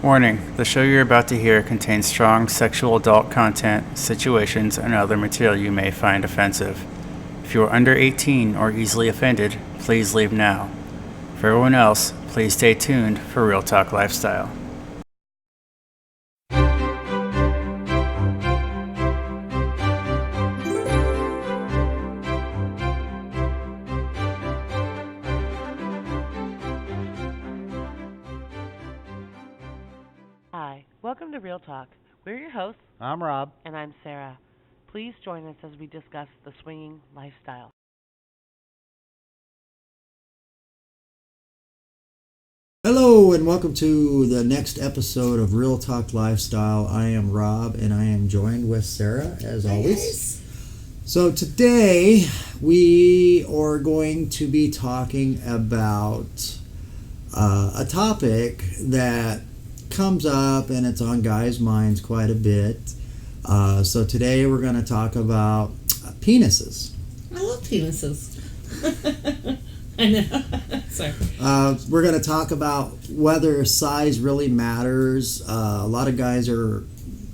Warning, the show you're about to hear contains strong sexual adult content, situations, and other material you may find offensive. If you are under 18 or easily offended, please leave now. For everyone else, please stay tuned for Real Talk Lifestyle. Hi, welcome to Real Talk. We're your hosts, I'm Rob. and I'm Sarah. Please join us as we discuss the swinging lifestyle. Hello and welcome to the next episode of Real Talk Lifestyle. I am Rob and I am joined with Sarah as always. So today we are going to be talking about a topic that comes up and it's on guys' minds quite a bit. So today we're going to talk about penises. I love penises. I know. Sorry. We're going to talk about whether size really matters. A lot of guys are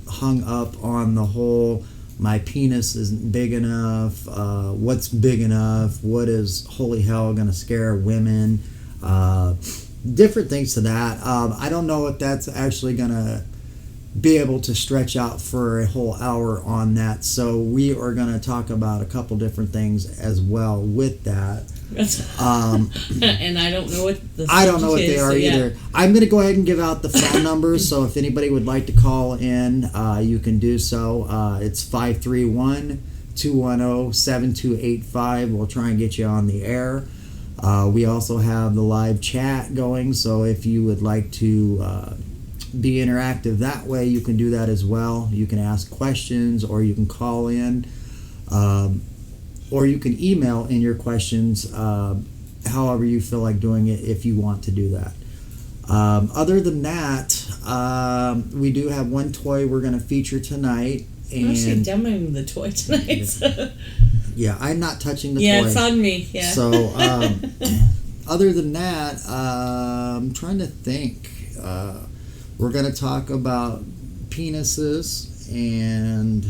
hung up on the whole, my penis isn't big enough, what's big enough, what is holy hell going to scare women, different things to that. I don't know if that's actually going to be able to stretch out for a whole hour on that, so we are going to talk about a couple different things as well with that. And I don't know what they are either. I'm going to go ahead and give out the phone numbers, so if anybody would like to call in, you can do so. It's 531-210-7285. We'll try and get you on the air. We also have the live chat going, so if you would like to be interactive that way, you can do that as well. You can ask questions, or you can call in, or you can email in your questions, however you feel like doing it, if you want to do that. Other than that, we do have one toy we're going to feature tonight. I'm actually demoing the toy tonight. So. Yeah, I'm not touching the toy. Yeah, it's on me. Yeah. So, other than that, I'm trying to think. We're going to talk about penises, and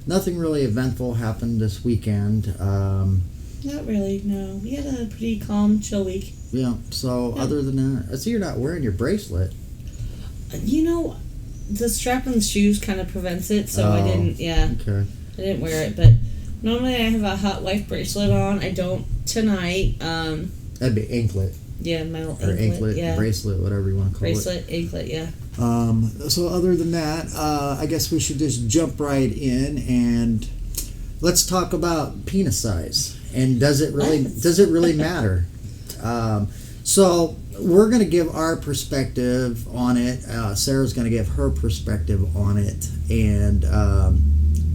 nothing really eventful happened this weekend. Not really, no. We had a pretty calm, chill week. Yeah, so yeah. Other than that, I see you're not wearing your bracelet. You know, the strap on the shoes kind of prevents it, so I didn't, Okay. I didn't wear it, but normally I have a hot wife bracelet on. I don't tonight. That'd be anklet. Yeah, my little anklet, yeah. bracelet, whatever you want to call bracelet, anklet, yeah. So other than that, I guess we should just jump right in and let's talk about penis size. And does it really matter? So we're going to give our perspective on it. Sarah's going to give her perspective on it, and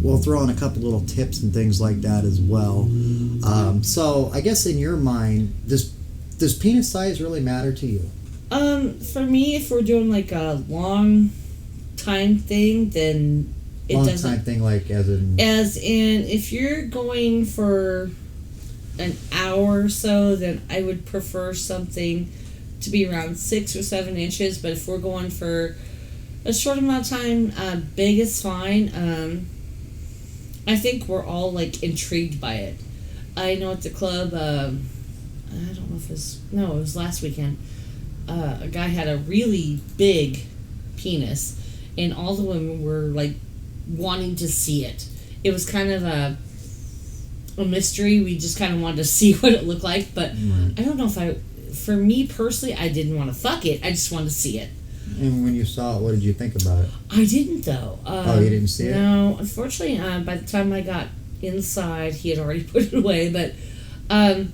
we'll throw in a couple little tips and things like that as well. So I guess in your mind, does penis size really matter to you? For me, if we're doing like a long time thing, then it doesn't. Long time thing, like as in if you're going for an hour or so, then I would prefer something to be around 6 or 7 inches. But if we're going for a short amount of time, big is fine. I think we're all like intrigued by it. I know at the club, I don't know if it was last weekend. A guy had a really big penis, and all the women were like wanting to see it. It was kind of a mystery. We just kind of wanted to see what it looked like, but I don't know for me personally, I didn't want to fuck it. I just wanted to see it. And when you saw it, what did you think about it? I didn't, though. You didn't see it? No, unfortunately, by the time I got inside, he had already put it away, but I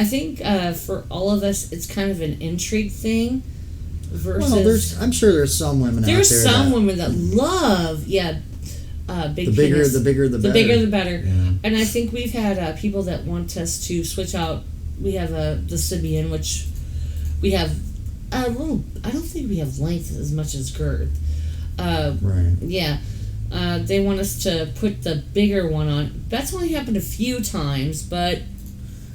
think for all of us, it's kind of an intrigue thing. Versus, I'm sure there's some women out there. There's some women that love, big penis. The bigger, the better. The bigger, the better. Yeah. And I think we've had people that want us to switch out. We have the Sibian, which we have a little. I don't think we have length as much as girth. Right. Yeah. They want us to put the bigger one on. That's only happened a few times, but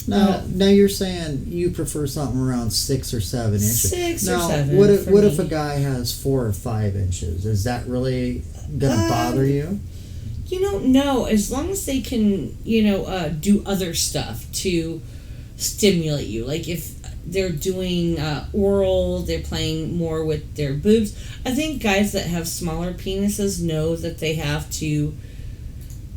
Now you're saying you prefer something around 6 or 7 inches. 6 now, or 7. What if for if me. a guy has 4 or 5 inches? Is that really gonna bother you? No. As long as they can, do other stuff to stimulate you. Like if they're doing oral, they're playing more with their boobs. I think guys that have smaller penises know that they have to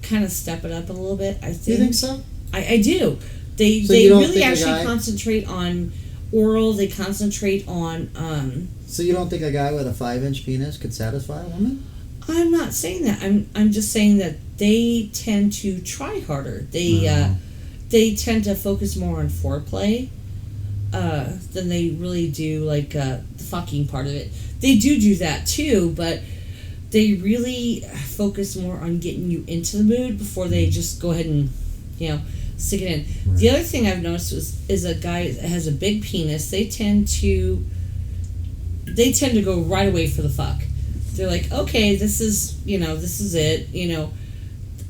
kind of step it up a little bit. I think. You think so? I do. They you don't really think a actually guy- concentrate on oral. They concentrate on. So you don't think a guy with a 5-inch penis could satisfy a woman? I'm not saying that. I'm just saying that they tend to try harder. They tend to focus more on foreplay than they really do the fucking part of it. They do that too, but they really focus more on getting you into the mood before they just go ahead and stick it in. Right. The other thing I've noticed is a guy that has a big penis. They tend to go right away for the fuck. They're like, okay, this is it.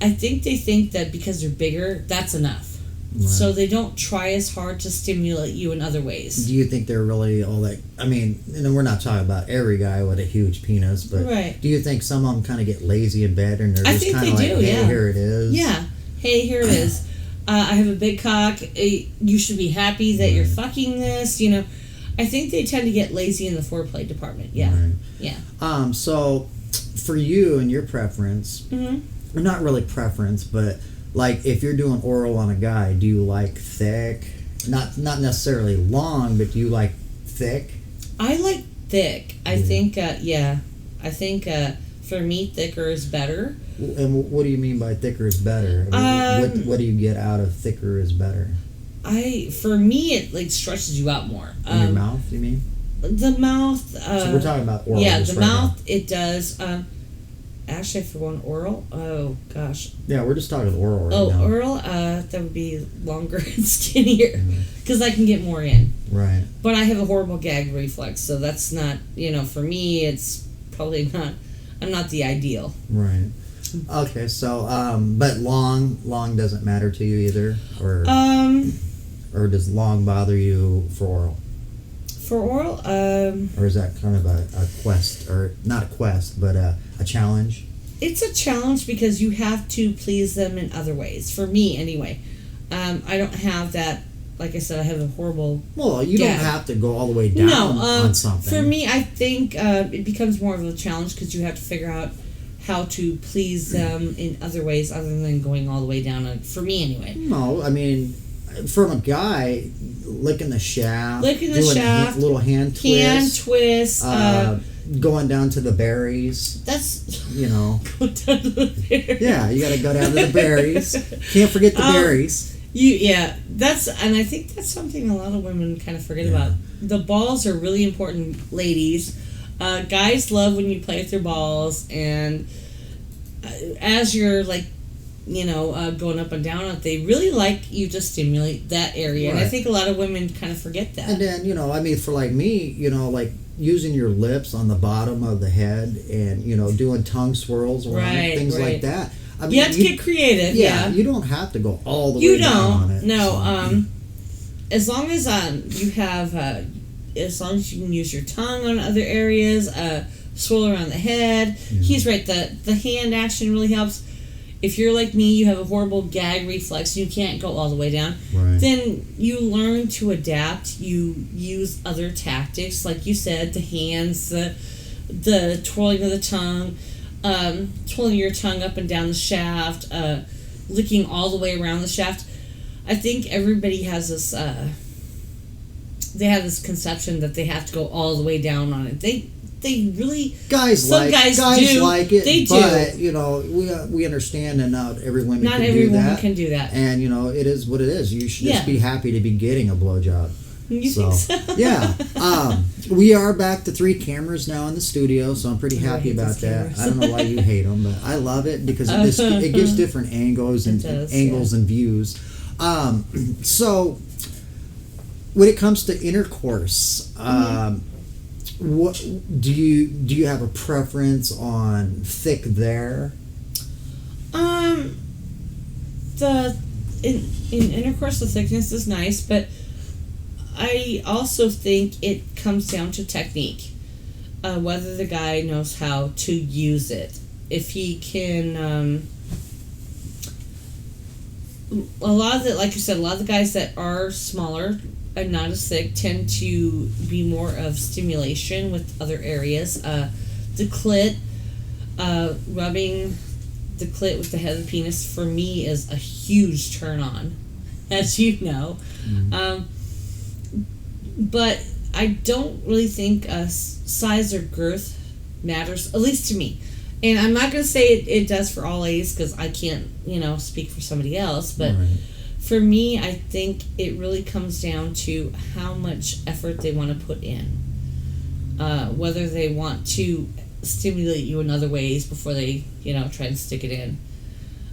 I think they think that because they're bigger, that's enough. Right. So they don't try as hard to stimulate you in other ways. Do you think they're really all that? I mean, we're not talking about every guy with a huge penis, but Right. do you think some of them kind of get lazy in bed and they're I just think kind of they like, do, hey, yeah. here it is? Yeah. Hey, here it is. I have a big cock. You should be happy that you're fucking this. I think they tend to get lazy in the foreplay department. Yeah. Right. Yeah. So for you and your preference, Mm-hmm. not really preference, but like if you're doing oral on a guy, do you like thick? Not necessarily long, but do you like thick? I like thick. I think, I think for me, thicker is better. And what do you mean by thicker is better? I mean, what do you get out of thicker is better? For me, it stretches you out more. In your mouth, you mean? The mouth. So we're talking about oral. Yeah, just the right mouth. now. It does. Actually, for one oral. Oh gosh. Yeah, we're just talking oral right now. Oral. That would be longer and skinnier because I can get more in. Right. But I have a horrible gag reflex, so that's not. For me, it's probably not. I'm not the ideal. Right. Okay, so but long doesn't matter to you either, or does long bother you for oral? For oral, Or is that kind of a quest, or not a quest, but a challenge? it's a challenge because you have to please them in other ways. For me, anyway, I don't have that. Like I said, I have a horrible. Well, you gag. don't have to go all the way down on something. For me, I think it becomes more of a challenge because you have to figure out how to please them in other ways other than going all the way down. For me, anyway. No, I mean, from a guy, licking the shaft, Doing a little hand twist, Hand twist. going down to the berries. That's Go down to the berries. Yeah, you got to go down to the berries. Can't forget the berries. And I think that's something a lot of women kind of forget about. The balls are really important, ladies. Guys love when you play with their balls, and as you're going up and down it, they really like you to stimulate that area. Right. And I think a lot of women kind of forget that. And then, I mean, for like me, like using your lips on the bottom of the head and, doing tongue swirls around it, things like that. I mean, you have to get creative. Yeah, you don't have to go all the way down on it. No, as long as you have, as long as you can use your tongue on other areas, swirl around the head. Yeah. He's right. The hand action really helps. If you're like me, you have a horrible gag reflex, you can't go all the way down. Right. Then you learn to adapt. You use other tactics, like you said, the hands, the twirling of the tongue. Twirling your tongue up and down the shaft, licking all the way around the shaft. I think everybody has this. They have this conception that they have to go all the way down on it. They really guys do. like it. They do. But we understand, and not every woman Not can every do woman that. can do that. And it is what it is. You should just be happy to be getting a blowjob. You think so? Yeah. We are back to 3 cameras now in the studio, so I'm pretty happy hate about those that. cameras. I don't know why you hate them, but I love it because it gives different angles and and views. So when it comes to intercourse, what do you have a preference on thick there? in intercourse, the thickness is nice, but I also think it comes down to technique. Whether the guy knows how to use it. If he can, a lot of the, like you said, a lot of the guys that are smaller and not as thick tend to be more of stimulation with other areas. The clit, rubbing the clit with the head of the penis, for me, is a huge turn on, as you know. Mm-hmm. But I don't really think size or girth matters, at least to me. And I'm not going to say it does for all ladies, because I can't, speak for somebody else. But right. For me, I think it really comes down to how much effort they want to put in. Whether they want to stimulate you in other ways before they, try and stick it in.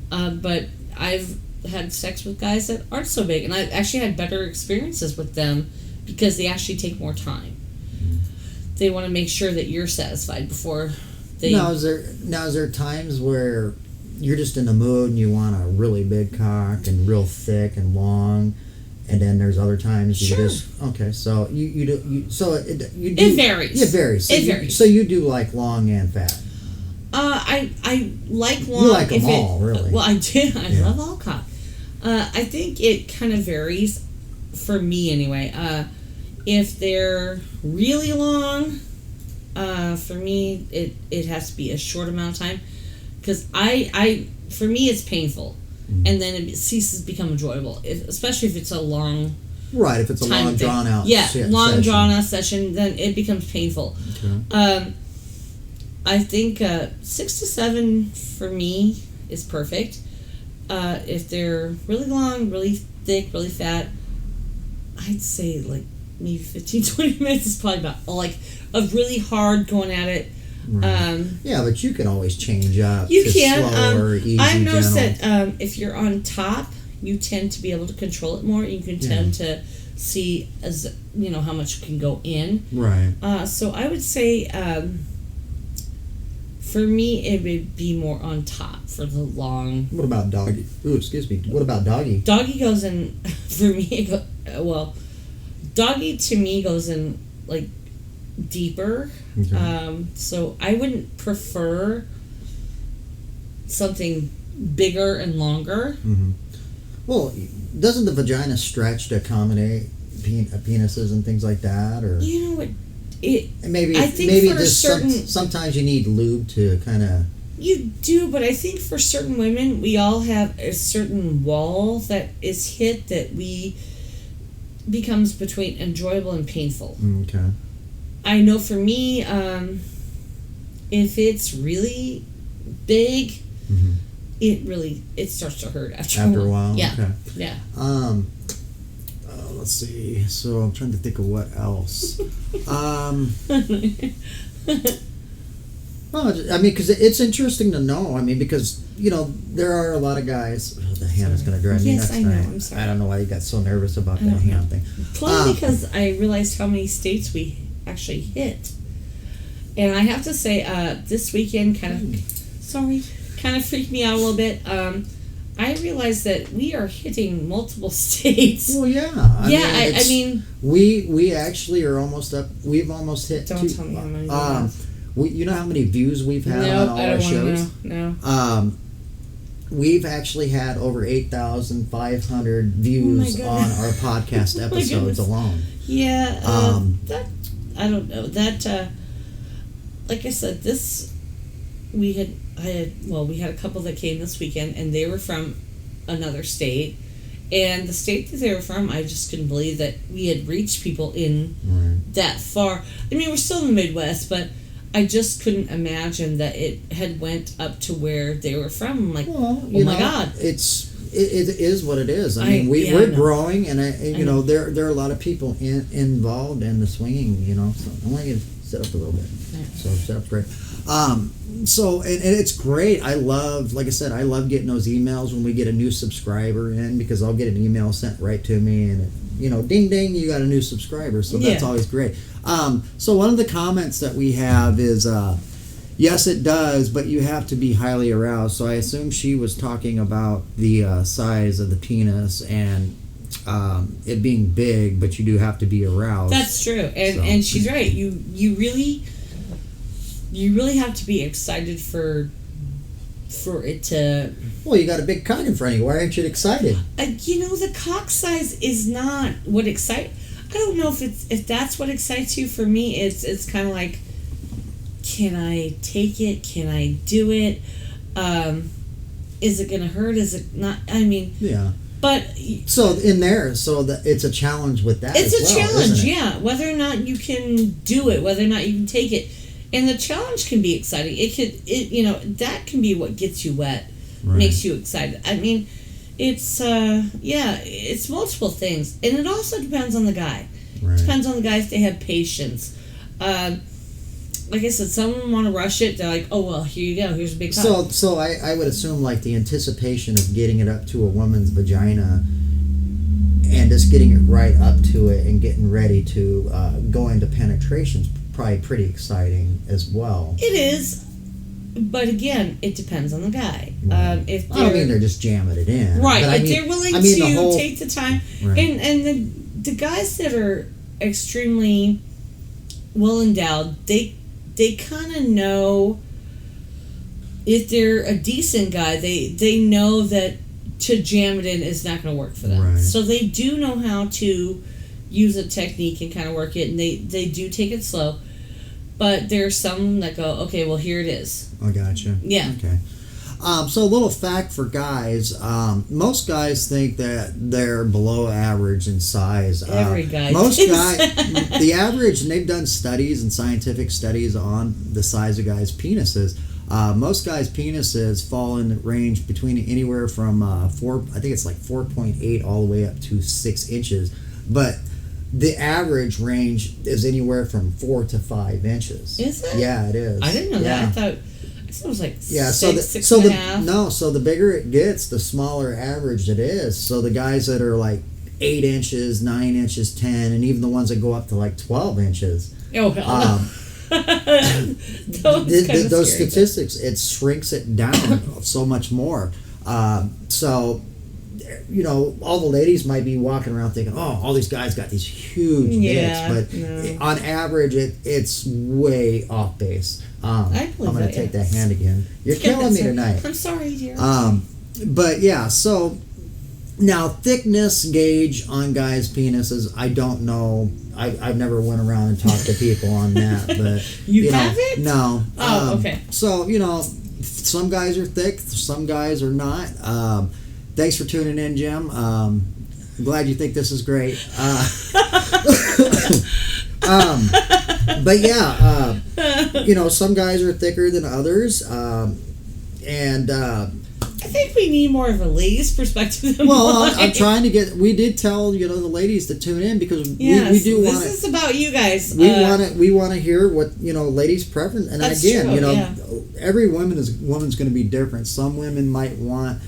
But I've had sex with guys that aren't so big, and I've actually had better experiences with them because they actually take more time. They want to make sure that you're satisfied before they... Now, is there times where you're just in the mood and you want a really big cock and real thick and long, and then there's other times you just... Okay, so you do... It varies. It varies. So it varies. So you do like long and fat. I like long. You like them all, really. Well, I do. I love all cock. I think it kind of varies, for me anyway. If they're really long, for me, it has to be a short amount of time, because for me, it's painful, and then it ceases to become enjoyable, especially if it's a long. Right, if it's a long drawn out. Long drawn out session, then it becomes painful. Okay. I think 6 to 7 for me is perfect. If they're really long, really thick, really fat, I'd say like maybe 15-20 minutes is probably about like a really hard going at it. Right. Yeah, but you can always change up. You to can. Slower, easy, I've noticed gentle. that if you're on top, you tend to be able to control it more. You can tend to see as how much can go in. Right. So I would say. For me, it would be more on top for the long... What about doggy? Ooh, excuse me. What about doggy? Doggy goes in... For me, doggy to me goes in, like, deeper. Okay. So I wouldn't prefer something bigger and longer. Mm-hmm. Well, doesn't the vagina stretch to accommodate penises and things like that? Or you know what? Sometimes you need lube to kind of... You do, but I think for certain women, we all have a certain wall that is hit that becomes between enjoyable and painful. Okay. I know for me, if it's really big, mm-hmm. it starts to hurt after a while. Yeah. Okay. Yeah. Let's see. So I'm trying to think of what else. Well, I mean, because it's interesting to know. I mean, because there are a lot of guys. Oh, the hand is going to drive me nuts. Yes, I know. I'm sorry. I don't know why you got so nervous about that hand thing. Probably because I realized how many states we actually hit, and I have to say, this weekend kind of freaked me out a little bit. I realized that we are hitting multiple states. Well, yeah. I mean, we actually are almost up. We've almost hit. Don't tell me how many. You know how many views we've had on all our shows? No. We've actually had over 8,500 views on our podcast episodes alone. Yeah. That I don't know. That like I said, we had a couple that came this weekend, and they were from another state. And the state that they were from, I just couldn't believe that we had reached people in that far. I mean, we're still in the Midwest, but I just couldn't imagine that it had went up to where they were from. I'm like, my God. It is what it is. I mean, we're growing, and there are a lot of people involved in the swinging, So I'm going to sit up a little bit. Yeah. So sit up great. So it's great. I love getting those emails when we get a new subscriber in, because I'll get an email sent right to me, and ding ding, you got a new subscriber. So that's always great. So one of the comments that we have is Yes, it does, but you have to be highly aroused. So I assume she was talking about the size of the penis and it being big, but you do have to be aroused. That's true, and she's right. You really have to be excited for it to. Well, you got a big cock in front of you. Why aren't you excited? The cock size is not what excites. I don't know if that's what excites you. For me, it's kind of like, can I take it? Can I do it? Is it gonna hurt? Is it not? I mean, yeah. But so in there, it's a challenge with that. It's as a well, challenge, isn't it? yeah. Whether or not you can do it, whether or not you can take it, and the challenge can be exciting. That can be what gets you wet, Right. makes you excited. I mean, it's it's multiple things, and it also depends on the guy. Right. Depends on the guy if they have patience. Like I said, some of them want to rush it. They're like, oh, well, here you go. Here's a big cock. So I would assume like the anticipation of getting it up to a woman's vagina and just getting it right up to it and getting ready to go into penetration is probably pretty exciting as well. It is, but again, it depends on the guy. Right. If I don't mean they're just jamming it in. right, but if they're willing to take the time, right. and the guys that are extremely well endowed, they kind of know, if they're a decent guy, they know that to jam it in is not going to work for them. Right. So they do know how to use a technique and kind of work it, and they do take it slow. But there's some that go, okay, well, here it is. I gotcha. Yeah. Okay. So a little fact for guys, most guys think that they're below average in size. Every guy Most thinks guys, that. the average, and they've done studies and scientific studies on the size of guys' penises. Most guys' penises fall in the range between anywhere from 4.8 all the way up to 6 inches. But the average range is anywhere from 4 to 5 inches. Is it? Yeah, it is. I didn't know that. I thought it was like six and a half. So the bigger it gets, the smaller average it is. So the guys that are like 8 inches, 9 inches, 10, and even the ones that go up to like 12 inches. Oh, hell no. Those statistics, it shrinks it down so much more. So, all the ladies might be walking around thinking, oh, all these guys got these huge dicks, but on average, it's way off base. I'm going to take that hand again. You're killing me tonight. I'm sorry, dear. But yeah, so now thickness gauge on guys' penises, I don't know. I've never went around and talked to people on that, but you haven't? No. Oh, okay. So some guys are thick, some guys are not. Thanks for tuning in, Jim. I'm glad you think this is great. But yeah, some guys are thicker than others, I think we need more of a lady's perspective than well, mine. I'm trying to get. We did tell the ladies to tune in because yes, we do want. This is about you guys. We want to hear what ladies' preference. And that's again, true, every woman's going to be different. Some women might want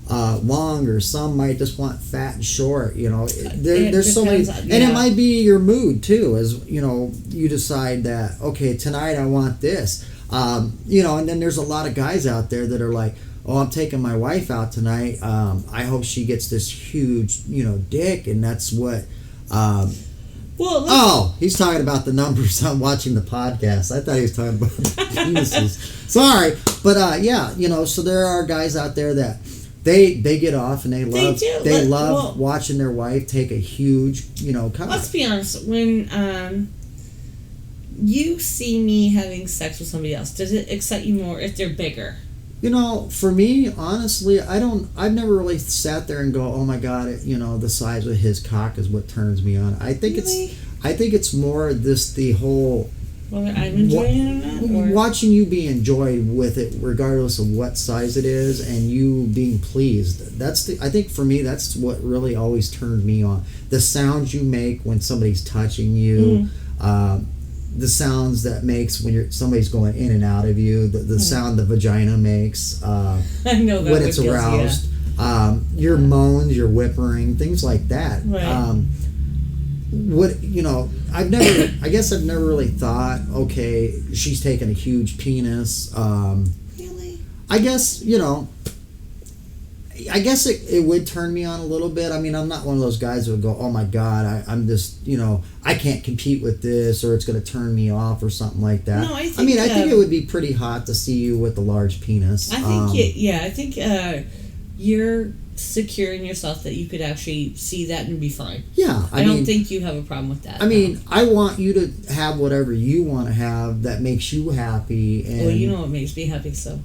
longer. Some might just want fat and short. There's so many, and it might be your mood too. As you decide that tonight I want this. And then there's a lot of guys out there that are like, oh, I'm taking my wife out tonight. I hope she gets this huge, dick, and that's what. He's talking about the numbers. I'm watching the podcast. I thought he was talking about penises. Sorry, but so there are guys out there that they get off and they love watching their wife take a huge, cock. Let's be honest. When you see me having sex with somebody else, does it excite you more if they're bigger? For me, honestly, I've never really sat there and go, oh my God, the size of his cock is what turns me on. I think it's more the whole whether I'm enjoying it or not, watching you be enjoyed with it, regardless of what size it is, and you being pleased. I think for me, that's what really always turned me on. The sounds you make when somebody's touching you. The sounds that makes when somebody's going in and out of you, the sound the vagina makes I know that when it's aroused, your moans, your whimpering, things like that. Right. what, I guess I've never really thought, okay, she's taking a huge penis. Really? I guess, it would turn me on a little bit. I mean, I'm not one of those guys who would go, oh my God, I'm just, I can't compete with this, or it's going to turn me off or something like that. No, I think it would be pretty hot to see you with a large penis. I think you're secure in yourself that you could actually see that and be fine. Yeah. I don't think you have a problem with that. I mean, I want you to have whatever you want to have that makes you happy. And, well, you know what makes me happy, so.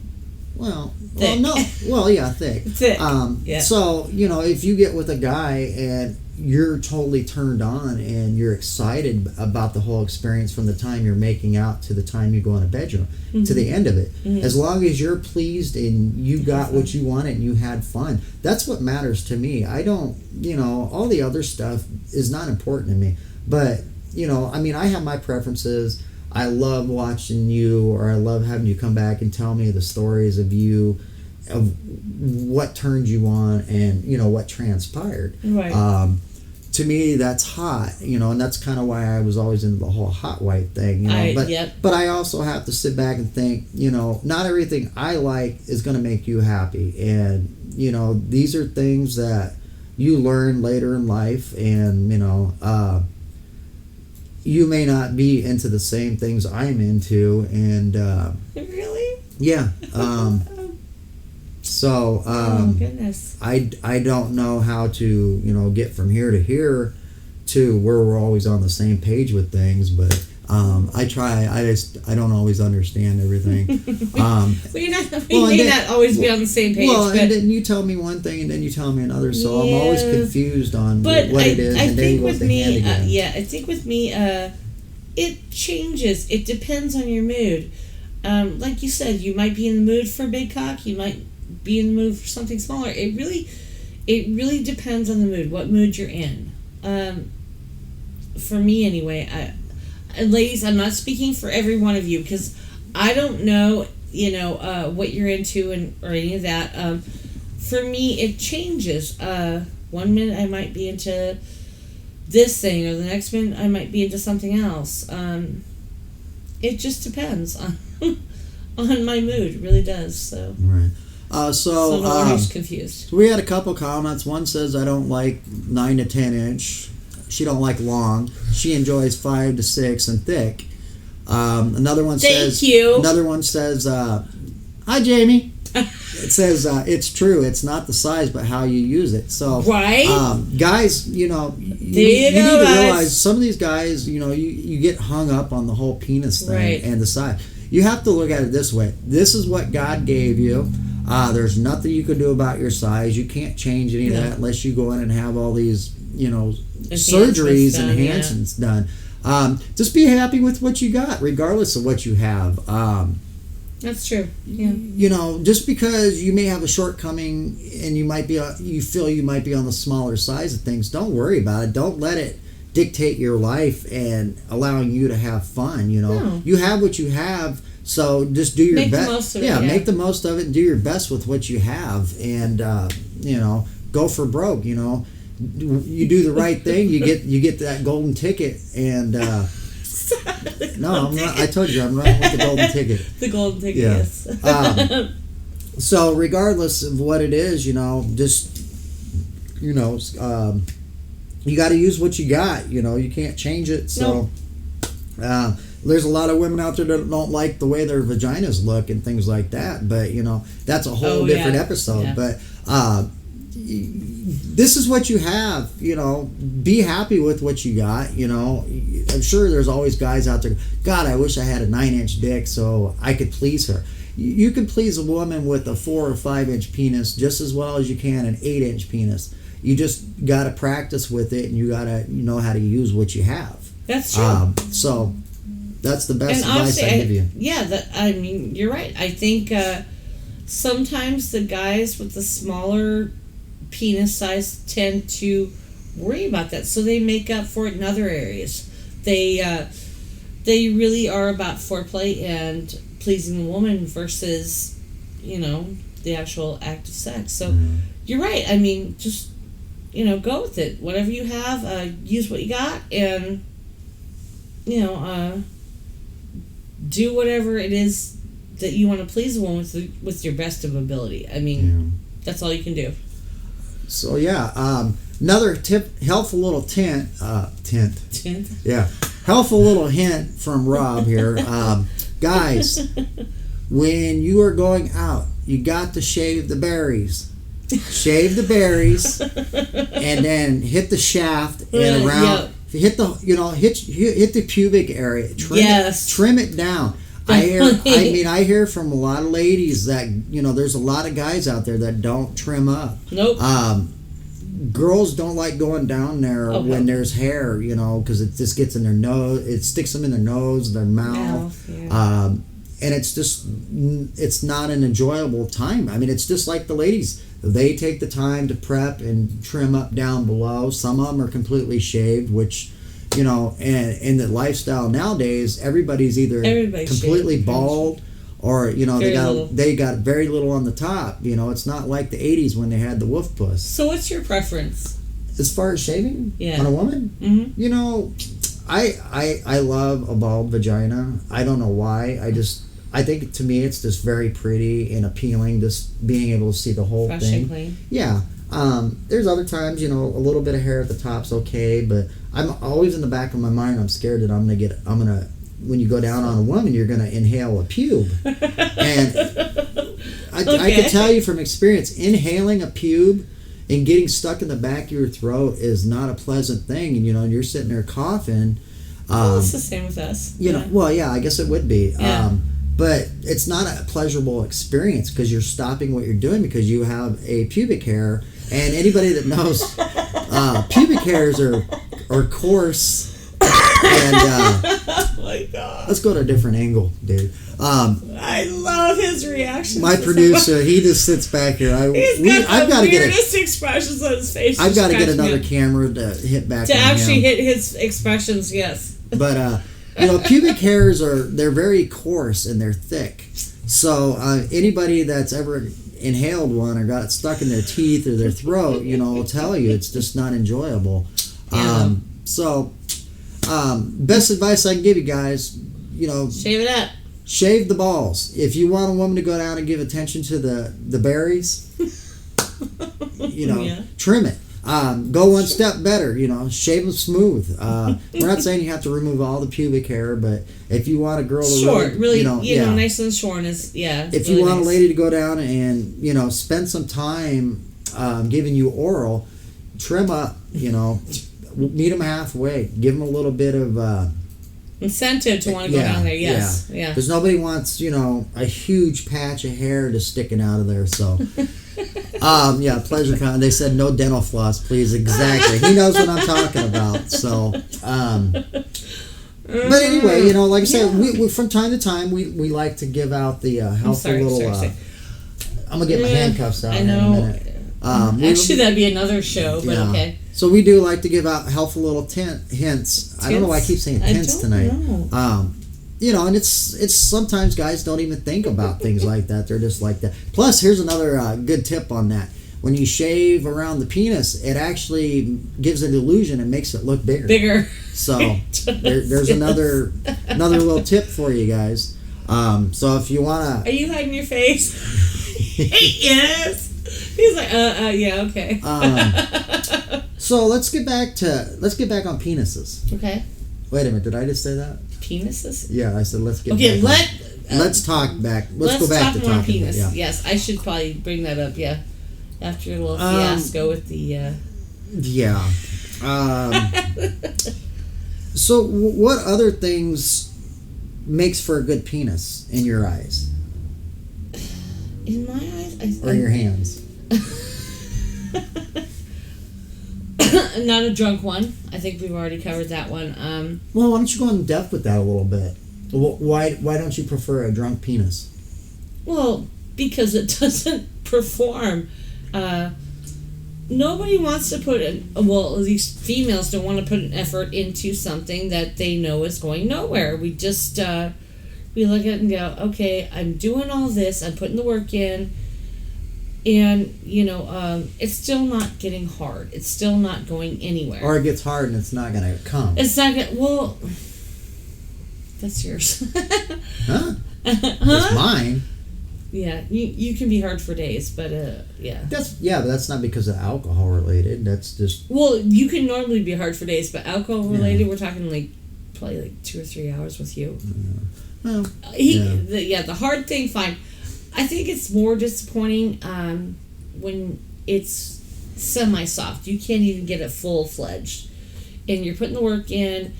Thick. Thick. Thick. Yeah. So, if you get with a guy and you're totally turned on and you're excited about the whole experience from the time you're making out to the time you go in a bedroom, to the end of it, as long as you're pleased and you got what you wanted and you had fun, that's what matters to me. I don't, all the other stuff is not important to me. But, I have my preferences. I love watching you, or I love having you come back and tell me the stories of you, of what turned you on and, what transpired. Right. To me, that's hot, and that's kind of why I was always into the whole hot wife thing, But I also have to sit back and think, not everything I like is going to make you happy. And, these are things that you learn later in life, and, you may not be into the same things I'm into, and really? Yeah. Oh goodness. I don't know how to get from here to here to where we're always on the same page with things, but I try. I don't always understand everything. We may not always be on the same page. Well, and then you tell me one thing, and then you tell me another. So I'm always confused on what it is. I and then think you with the hand me, again. I think with me, it changes. It depends on your mood. Like you said, you might be in the mood for a big cock. You might be in the mood for something smaller. It really depends on the mood. What mood you're in. For me, anyway, ladies, I'm not speaking for every one of you because I don't know, what you're into or any of that. For me, it changes. 1 minute I might be into this thing, or the next minute I might be into something else. It just depends on my mood. It really does. So. Right. So no one who's confused. We had a couple comments. One says, I don't like 9 to 10 inch. She don't like long. She enjoys 5 to 6 and thick. Another one says. Thank you. Another one says, hi Jamie. It says it's true. It's not the size, but how you use it. So right, guys, you need to realize some of these guys, you get hung up on the whole penis thing and the size. You have to look at it this way. This is what God gave you. There's nothing you can do about your size. You can't change any of that unless you go in and have all these, surgeries and enhancements done. Just be happy with what you got, regardless of what you have. That's true. Yeah. Just because you may have a shortcoming and you feel you might be on the smaller size of things, don't worry about it. Don't let it dictate your life and allowing you to have fun. No. You have what you have. So just do your best. Make the most of it. Make the most of it and do your best with what you have, and go for broke. You do the right thing, you get that golden ticket, and no, I'm not, I told you I'm running with the golden ticket. The golden ticket, yes. So regardless of what it is, just you got to use what you got. You can't change it. So. Nope. There's a lot of women out there that don't like the way their vaginas look and things like that, but that's a whole different episode. Yeah. But this is what you have. Be happy with what you got. I'm sure there's always guys out there. God, I wish I had a 9-inch dick so I could please her. You can please a woman with a 4 or 5-inch penis just as well as you can an 8-inch penis. You just got to practice with it, and you got to know how to use what you have. That's true. So. That's the best advice I give you. You're right. I think sometimes the guys with the smaller penis size tend to worry about that, so they make up for it in other areas. They really are about foreplay and pleasing the woman versus, the actual act of sex. So you're right. Just go with it. Whatever you have, use what you got, and do whatever it is that you want to please the one with your best of ability. I mean, that's all you can do. So another tip, helpful little tint. Yeah, helpful little hint from Rob here, guys. When you are going out, you got to shave the berries. Shave the berries, and then hit the shaft and around. Hit the hit the pubic area. Trim it down. I hear from a lot of ladies that there's a lot of guys out there that don't trim up. Nope. Girls don't like going down there when there's hair, because it just gets in their nose. It sticks them in their nose, their mouth. And it's not an enjoyable time. I mean, it's just like the ladies. They take the time to prep and trim up down below. Some of them are completely shaved, which, and in the lifestyle nowadays, everybody's either completely shaved, bald or, they got very little on the top. It's not like the 80s when they had the wolf puss. So what's your preference? As far as shaving on a woman? Mm-hmm. I love a bald vagina. I don't know why. I think to me it's just very pretty and appealing, just being able to see the whole fresh thing. And clean. Yeah. There's other times, a little bit of hair at the top's okay, but I'm always in the back of my mind, I'm scared that when you go down on a woman, you're gonna inhale a pube. And I can tell you from experience, inhaling a pube and getting stuck in the back of your throat is not a pleasant thing. And you're sitting there coughing. It's the same with us. Well, yeah, I guess it would be. Yeah. But it's not a pleasurable experience because you're stopping what you're doing because you have a pubic hair. And anybody that knows, pubic hairs are coarse. And oh my God. Let's go to a different angle, dude. I love his reaction. My producer, he just sits back here. I've got the weirdest expressions on his face. I've got to get another camera to hit back to on actually him. hit his expressions. Yes. But pubic hairs they're very coarse and they're thick. So anybody that's ever inhaled one or got it stuck in their teeth or their throat, will tell you it's just not enjoyable. Yeah. Best advice I can give you guys, shave it up. Shave the balls. If you want a woman to go down and give attention to the berries, trim it. Go one step better, shave them smooth. We're not saying you have to remove all the pubic hair, but if you want a girl to short, really, nice and short is, If you want a lady to go down and, spend some time giving you oral, trim up, meet them halfway. Give them a little bit of incentive to want to go down there. Yes, yeah. Because nobody wants, a huge patch of hair just sticking out of there. So, pleasure con. They said no dental floss, please. Exactly. He knows what I'm talking about. So, but anyway, like I said, we from time to time we like to give out the helpful little. I'm gonna get my handcuffs out. I know. In a minute. Actually, that'd be another show, but okay. So we do like to give out helpful little hints. I don't know why I keep saying hints tonight. And it's sometimes guys don't even think about things like that. They're just like that. Plus, here's another good tip on that. When you shave around the penis, it actually gives an illusion and makes it look bigger. So there's another little tip for you guys. So if you wanna, are you hiding your face? Yes. He's like, yeah, okay. So let's get back on penises. Okay. Wait a minute, did I just say that? Penises? Yeah, I said let's get. Okay, let's talk back. Let's go back to talking. Penis. Yeah. Yes, I should probably bring that up. Yeah, after your little fiasco with the. Yeah. So, what other things makes for a good penis in your eyes? In my eyes, or your hands? Not a drunk one. I think we've already covered that one. Well, why don't you go in depth with that a little bit? Why don't you prefer a drunk penis? Well, because it doesn't perform. Nobody wants to put at least females don't want to put an effort into something that they know is going nowhere. We just we look at it and go, okay, I'm doing all this, I'm putting the work in, And, it's still not getting hard. It's still not going anywhere. Or it gets hard and it's not going to come. It's not going to... Well, that's yours. Huh? Huh? It's mine. Yeah, you can be hard for days, but, yeah. But that's not because of alcohol related. That's just... Well, you can normally be hard for days, but alcohol related, we're talking, probably 2 or 3 hours with you. Well, The hard thing, fine. I think it's more disappointing when it's semi-soft. You can't even get it full-fledged. And you're putting the work in, and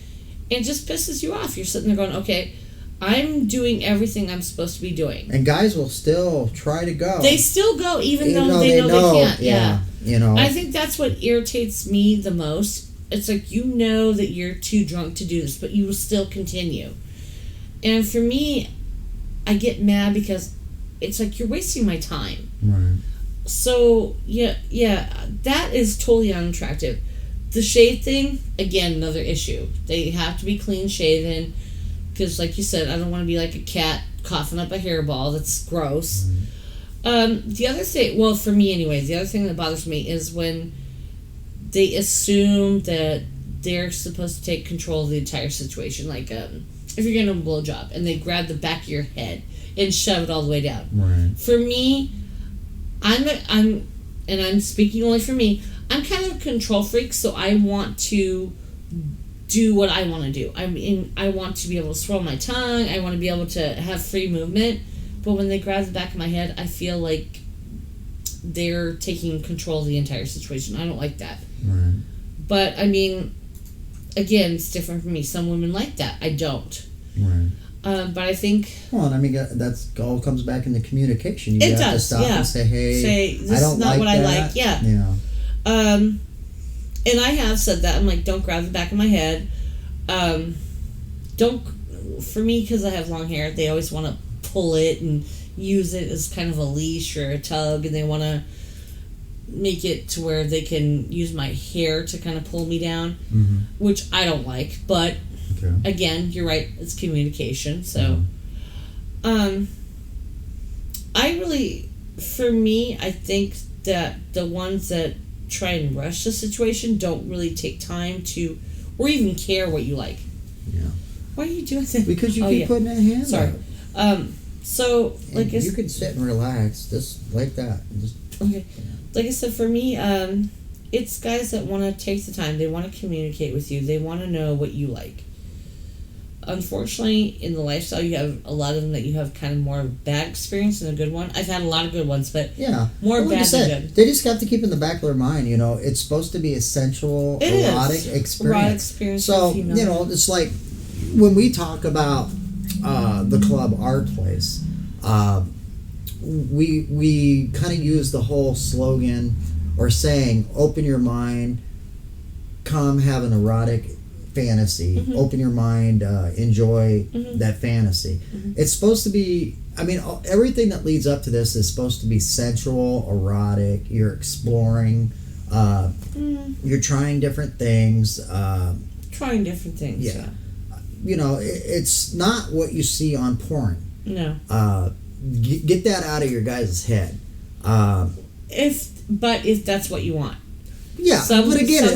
it just pisses you off. You're sitting there going, okay, I'm doing everything I'm supposed to be doing. And guys will still try to go. They still go even though they know they can't. Yeah. I think that's what irritates me the most. It's like you know that you're too drunk to do this, but you will still continue. And for me, I get mad because it's like you're wasting my time. Right. So, yeah, that is totally unattractive. The shave thing, again, another issue. They have to be clean shaven because, like you said, I don't want to be like a cat coughing up a hairball. That's gross. The other thing, well, for me anyway, the other thing that bothers me is when they assume that they're supposed to take control of the entire situation. Like, if you're getting a blowjob and they grab the back of your head and shove it all the way down. Right. For me, I'm speaking only for me, I'm kind of a control freak, so I want to do what I want to do. I want to be able to swirl my tongue, I want to be able to have free movement, but when they grab the back of my head, I feel like they're taking control of the entire situation. I don't like that. Right. But, again, it's different for me. Some women like that. I don't. Right. But I think... Well, that's all comes back into communication. It have does, to stop and say, hey, this I don't is not like what that. I like. Yeah. And I have said that. I'm like, don't grab the back of my head. Don't... For me, because I have long hair, they always want to pull it and use it as kind of a leash or a tug, and they want to make it to where they can use my hair to kind of pull me down, which I don't like, but again, you're right, it's communication. So I really, for me, I think that the ones that try and rush the situation don't really take time to or even care what you like. Why are you doing that? Because you keep putting that hand Sorry. out. So, like you could sit and relax, just like that. Okay. Like I said, for me, it's guys that want to take the time. They want to communicate with you. They want to know what you like. Unfortunately, in the lifestyle, you have a lot of them that you have kind of more bad experience than a good one. I've had a lot of good ones, but more bad than good. They just have to keep in the back of their mind, it's supposed to be a sensual, erotic experience. Erotic experience. So, it's like when we talk about the club, our place, we kind of use the whole slogan or saying, open your mind, come have an erotic fantasy, open your mind, enjoy that fantasy. It's supposed to be, everything that leads up to this is supposed to be sensual, erotic, you're exploring, you're trying different things. It's not what you see on porn. No. Get that out of your guys' head. If that's what you want. Yeah, but again,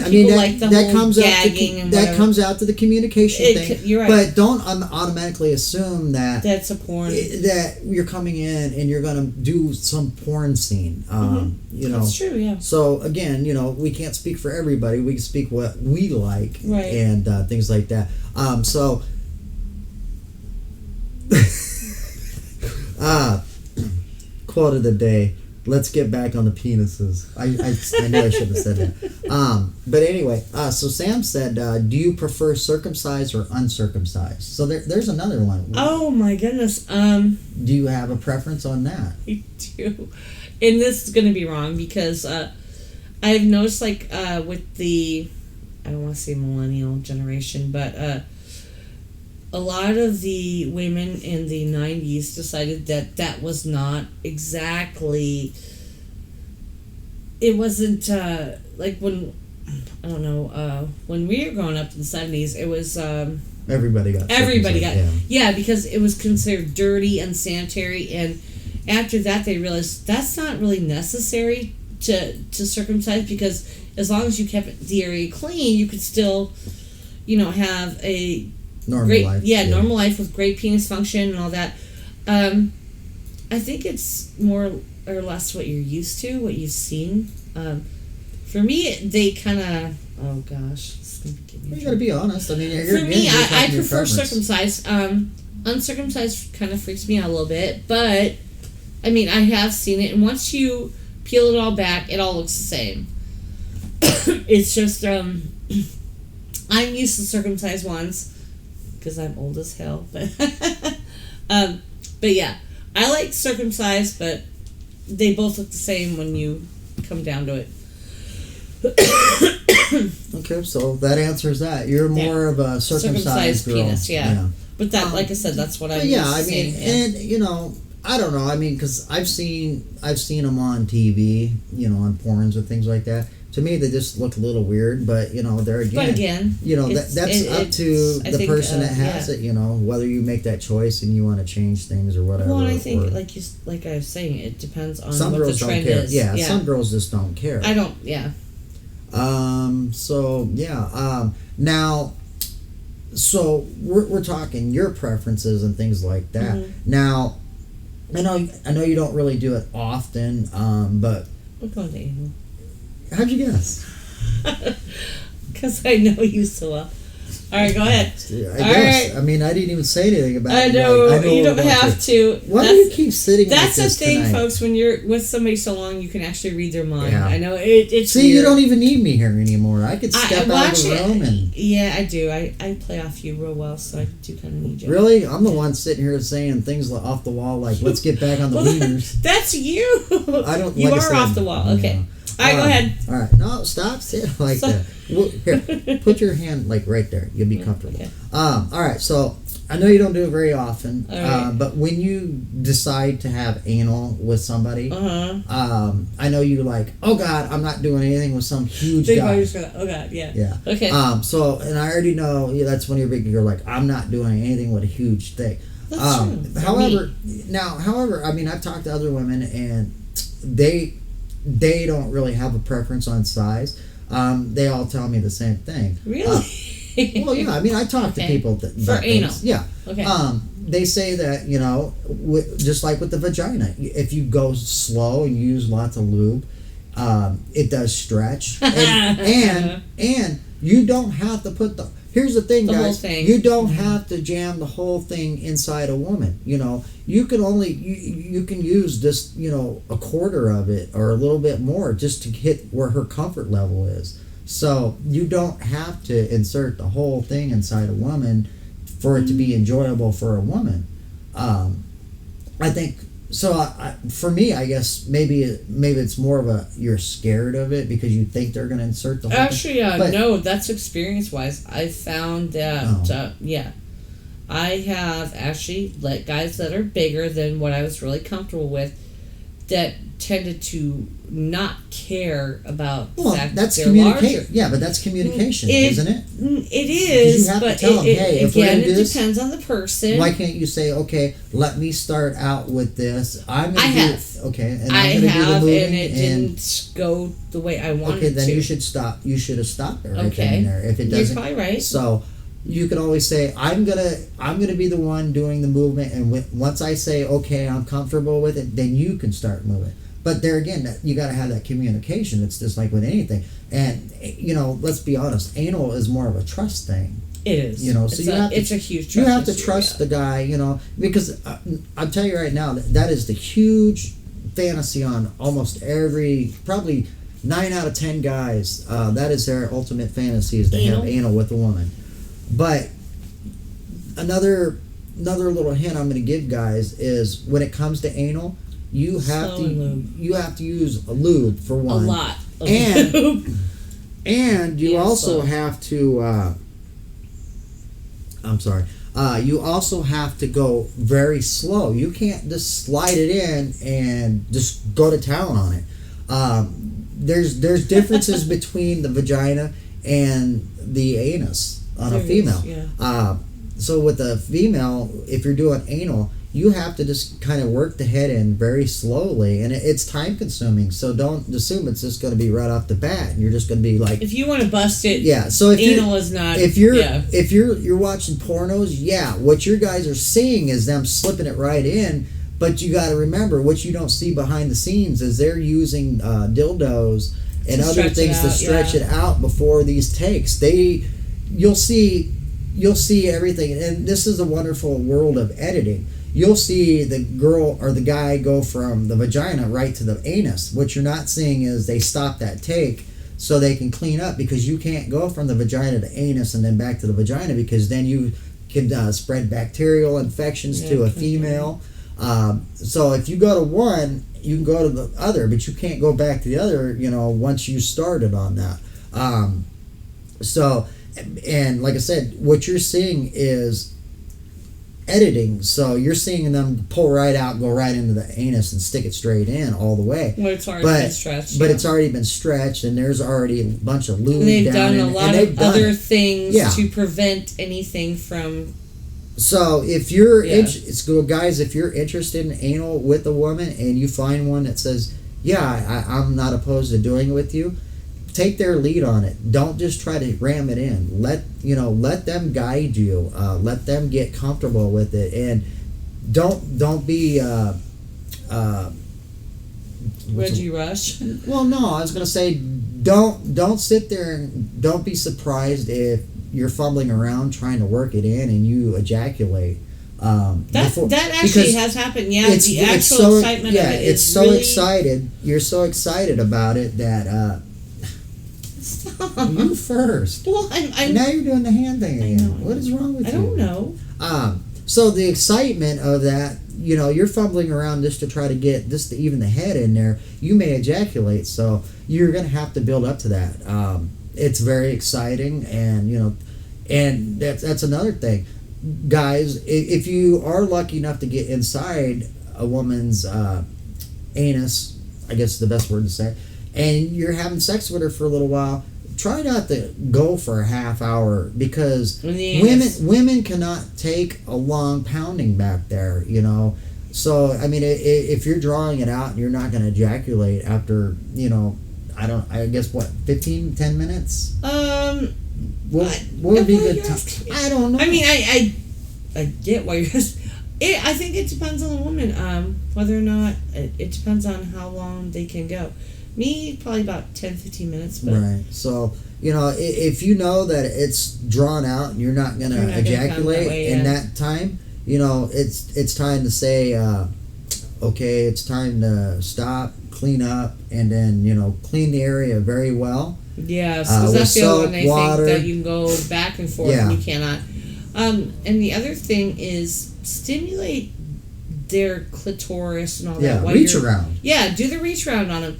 that comes out to the communication thing. You're right. But don't automatically assume that that's a porn. That you're coming in and you're going to do some porn scene. That's true. Yeah. So again, we can't speak for everybody. We can speak what we like, right, and things like that. Quote of the day. Let's get back on the penises. I know I shouldn't have said that. But anyway, so Sam said, do you prefer circumcised or uncircumcised? So there's another one. Oh my goodness. Do you have a preference on that? I do. And this is going to be wrong because I've noticed with the, I don't want to say millennial generation, but a lot of the women in the 90s decided that was not exactly, it wasn't like when, I don't know, when we were growing up in the 70s, it was... everybody got yeah, because it was considered dirty, unsanitary, and after that they realized that's not really necessary to circumcise, because as long as you kept the area clean, you could still, have a Normal life. normal life with great penis function and all that. I think it's more or less what you're used to, what you've seen. For me, they kind of, oh gosh. You gotta be honest. I mean, for me, I prefer preference. circumcised. Uncircumcised kind of freaks me out a little bit, but I mean, I have seen it, and once you peel it all back, it all looks the same. It's just, I'm used to circumcised ones because I'm old as hell, but yeah, I like circumcised, but they both look the same when you come down to it. Okay, so that answers that. You're more of a circumcised girl. Penis, yeah. But that, like I said, that's what I'm. Yeah, I mean, and I don't know. I mean, because I've seen them on TV, on porns and things like that. To me, they just look a little weird, but they're again. But again, that's up to the person that has it. Whether you make that choice and you want to change things or whatever. Well, and I think, like I was saying, it depends on some what girls the trend don't care. is. Yeah, some girls just don't care. I don't. Yeah. So yeah. Now, so we're talking your preferences and things like that. Mm-hmm. Now, I know you don't really do it often. But I'm going to anal. How'd you guess? Because I know you so well. All right, go ahead. I guess. Right. I mean, I didn't even say anything about it. I know you don't have to. Why do you keep sitting That's like the thing, tonight? folks. When you're with somebody so long, you can actually read their mind. Yeah. I know it's See, weird. you don't even need me here anymore. I could step out of the room and... Yeah, I do. I play off you real well, so I do kind of need you. Really? I'm the one sitting here saying things off the wall like, let's get back on the wieners. That's you. I don't. You like are off the wall. Okay. Yeah. All right, go ahead. All right. No, stop sitting like that. Well, here, put your hand like right there. You'll be comfortable. Okay. All right. So I know you don't do it very often, right. but when you decide to have anal with somebody, I know you like, oh God, I'm not doing anything with some huge guy. Oh God, yeah. Yeah. Okay. So, and I already know that's when you're like, I'm not doing anything with a huge thing. That's true. However, I mean, I've talked to other women and they don't really have a preference on size. They all tell me the same thing. Really? Well, yeah. I mean, I talk to people for anal. Yeah. Okay. They say that just like with the vagina, if you go slow and use lots of lube, it does stretch, and you don't have to put the. Here's the thing, guys. Whole thing. You don't have to jam the whole thing inside a woman. You can only you can use just a quarter of it or a little bit more just to hit where her comfort level is. So you don't have to insert the whole thing inside a woman for it to be enjoyable for a woman. I think so. For me, I guess maybe it's more of you're scared of it because you think they're going to insert the whole Actually, thing. no, that's experience-wise. I found that, I have actually let guys that are bigger than what I was really comfortable with that tended to not care about the fact that they're larger. Yeah, but that's communication, isn't it? It is, you have but to tell them, hey, if we're again, gonna do it this, depends on the person. why can't you say, okay, let me start out with this. And I I'm have, moving, and it didn't go the way I wanted to. Okay, then you should stop. You should have stopped it right okay. then and there. If it doesn't, you're probably right. So you can always say, I'm gonna be the one doing the movement, and once I say, okay, I'm comfortable with it, then you can start moving. But there again, you got to have that communication. It's just like with anything. And, let's be honest, anal is more of a trust thing. It is. So it's a huge trust You have to issue, trust the guy, because I'll tell you right now, that is the huge fantasy on almost probably 9 out of 10 guys. That is their ultimate fantasy, is to have anal with a woman. But another little hint I'm going to give guys is when it comes to anal, you have to use a lube for one. A lot of lube. And you also have to you also have to go very slow. You can't just slide it in and just go to town on it. There's differences between the vagina and the anus on a female. Yeah. So with a female, if you're doing anal, you have to just kind of work the head in very slowly, and it's time consuming. So don't assume it's just going to be right off the bat, and you're just going to be like, if you want to bust it, yeah. So if anal is not. If you're watching pornos, yeah, what your guys are seeing is them slipping it right in. But you got to remember, what you don't see behind the scenes is they're using dildos and other things to stretch it out before these takes. You'll see everything, and this is a wonderful world of editing. You'll see the girl or the guy go from the vagina right to the anus. What you're not seeing is they stop that take so they can clean up, because you can't go from the vagina to anus and then back to the vagina, because then you can spread bacterial infections to a female. So if you go to one, you can go to the other, but you can't go back to the other, once you started on that. And like I said, what you're seeing is editing. So you're seeing them pull right out, go right into the anus and stick it straight in all the way. Well, it's already been stretched. But it's already been stretched, and there's already a bunch of lube and they've down done in a it. lot of other things to prevent anything from. So if you're guys, if you're interested in anal with a woman and you find one that says, yeah, I'm not opposed to doing it with you, take their lead on it. Don't just try to ram it in. Let them guide you. Let them get comfortable with it, and don't be Reggie Rush. Well, no, I was gonna say don't sit there and don't be surprised if you're fumbling around trying to work it in and you ejaculate. That actually has happened. Yeah, the actual excitement of it is it's so really excited. You're so excited about it that you first. Well, I'm now you're doing the hand thing again. I know. What is wrong with you? I don't know. So the excitement of that, you're fumbling around just to try to get just to even the head in there. You may ejaculate, so you're going to have to build up to that. It's very exciting, and and that's another thing, guys. If you are lucky enough to get inside a woman's anus, I guess is the best word to say, and you're having sex with her for a little while, try not to go for a half hour, because women cannot take a long pounding back there, So I mean, if you're drawing it out and you're not going to ejaculate after, I guess 10 minutes? What would be good time? I don't know. I mean, I get why you're asking. I think it depends on the woman, whether or not, it depends on how long they can go. Me, probably about 10-15 minutes. But right. So, if you know that it's drawn out and you're not going to ejaculate in that time, it's time to say, okay, it's time to stop, clean up, and then, clean the area very well. Yes, because that's the other one I think that you can go back and forth and you cannot. And the other thing is stimulate their clitoris and all that. Yeah, reach around. Yeah, do the reach around on them.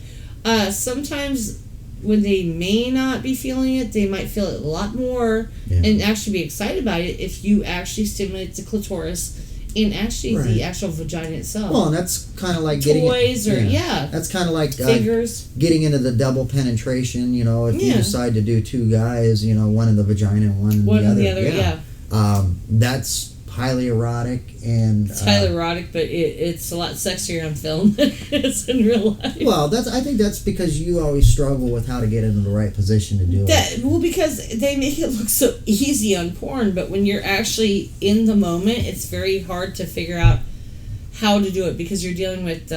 Sometimes when they may not be feeling it, they might feel it a lot more and actually be excited about it if you actually stimulate the clitoris and actually the actual vagina itself. Well, and that's kind of like toys that's kind of like fingers. Getting into the double penetration. If you decide to do two guys, one in the vagina and one in the other. That's highly erotic, and it's highly erotic, but it's a lot sexier on film than it's in real life. Well, I think that's because you always struggle with how to get into the right position to do it. Well, because they make it look so easy on porn, but when you're actually in the moment, it's very hard to figure out how to do it, because you're dealing with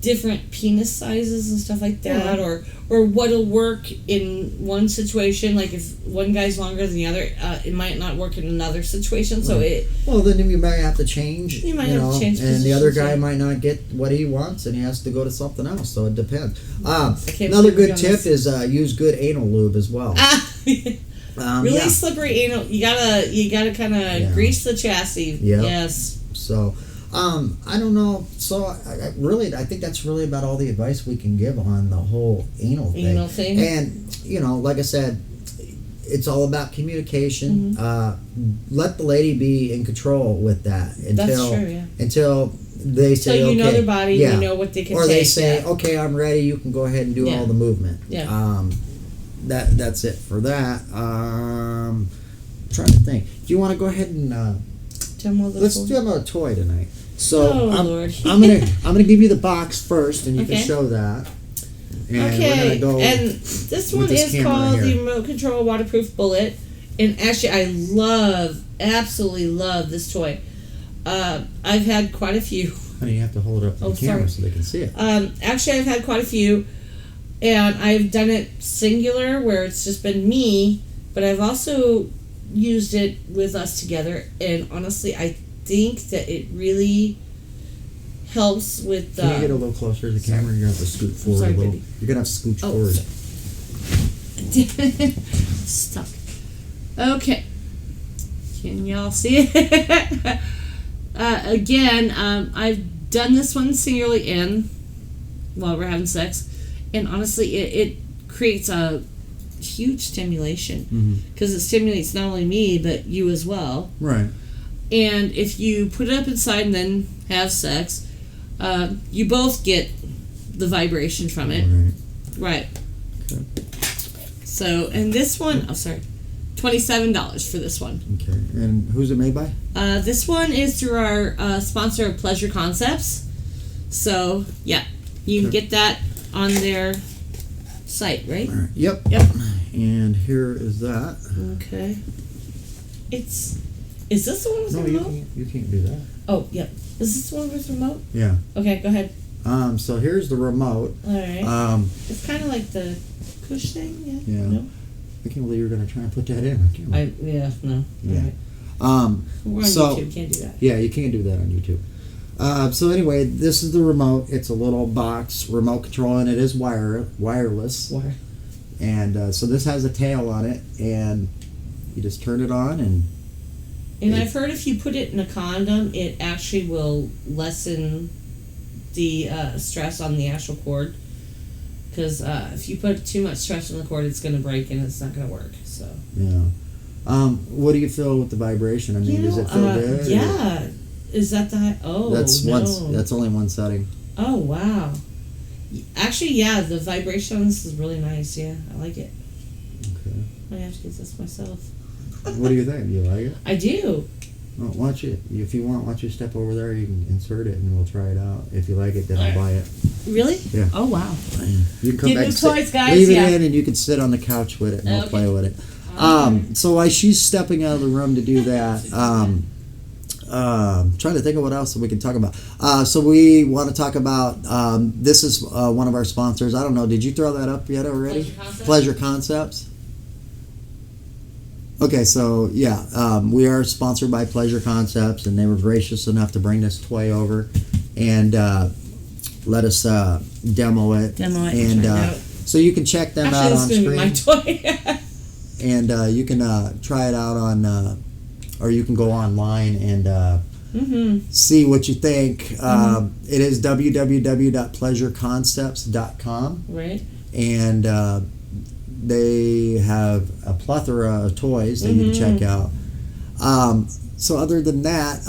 different penis sizes and stuff like that, or what'll work in one situation. Like if one guy's longer than the other, it might not work in another situation. So then you might have to change. You might have to change, and the other guy might not get what he wants, and he has to go to something else. So it depends. Another good tip is use good anal lube as well. Really slippery anal. You gotta kind of grease the chassis. Yep. Yes. So. I don't know. So I think that's really about all the advice we can give on the whole anal thing. And like I said, it's all about communication. Mm-hmm. Let the lady be in control with that until they say, so okay, know their body, you know what they can take. Or they say, okay, I'm ready. You can go ahead and do all the movement. Yeah. That's it for that. I'm trying to think. Do you want to go ahead and demo the Let's toy? demo a toy tonight. So Oh, I'm Lord. gonna give you the box first, and you Okay. can show that. And Okay, we're gonna go. and this with one this is camera called the here. remote control waterproof bullet. And actually, absolutely love this toy. I've had quite a few. Honey, you have to hold it up to Oh, the camera sorry. so they can see it. Actually, I've had quite a few, and I've done it singular where it's just been me, but I've also used it with us together, and honestly, I think that it really helps with. Can you get a little closer to the camera? You're gonna have to scoot forward sorry, a little. baby. You're gonna have to scooch Oh, forward. Stuck. Okay. Can y'all see it? Again, I've done this one singularly in while we're having sex, and honestly, it creates a huge stimulation because it stimulates not only me but you as well. Right. And if you put it up inside and then have sex, you both get the vibration from it. Right. Okay. So, and this one, $27 for this one. Okay. And who's it made by? This one is through our sponsor, Pleasure Concepts. So, yeah, you can Okay. get that on their site, right? All right. Yep. Yep. And here is that. Okay. Is this the one with No, the you remote? can't do that. Oh, yep. Is this the one with the remote? Yeah. Okay, go ahead. So here's the remote. All right. It's It's kind of like the push thing, yeah? Yeah. No? I can't believe you're gonna try and put that in on camera. No. Yeah. All right. We're on So- YouTube, can't do that. Yeah, you can't do that on YouTube. So anyway, this is the remote. It's a little box remote control, and it is wireless. Water. And so this has a tail on it, and you just turn it on, and And I've heard if you put it in a condom, it actually will lessen the stress on the actual cord. Because if you put too much stress on the cord, it's going to break and it's not going to work. So. yeah. What do you feel with the vibration? I mean, does it feel good? Yeah. Is that the high? Oh, That's no. That's only one setting. Oh, wow. Actually, yeah, the vibration on this is really nice. Yeah, I like it. Okay. I have to get this myself. What do you think? Do you like it? I do. Well, why don't you, if you want, why don't you step over there? You can insert it, and we'll try it out. If you like it, then I'll buy it. Really? Yeah. Oh, wow. You can come Get back new and sit- toys, guys, leave yeah. it in, and you can sit on the couch with it, and we'll Okay. play with it. So while she's stepping out of the room to do that, trying to think of what else we can talk about. So we want to talk about, this is one of our sponsors. I don't know, did you throw that up yet already? Pleasure Concepts? Pleasure Concepts. Okay, so yeah, we are sponsored by Pleasure Concepts, and they were gracious enough to bring this toy over and let us demo it. Demo it And and try it out. so you can check them out on Actually, this is screen. going to be my toy. And you can try it out on, or you can go online and see what you think. It is www.pleasureconcepts.com, Right. and they have a plethora of toys that you can check out. So other than that,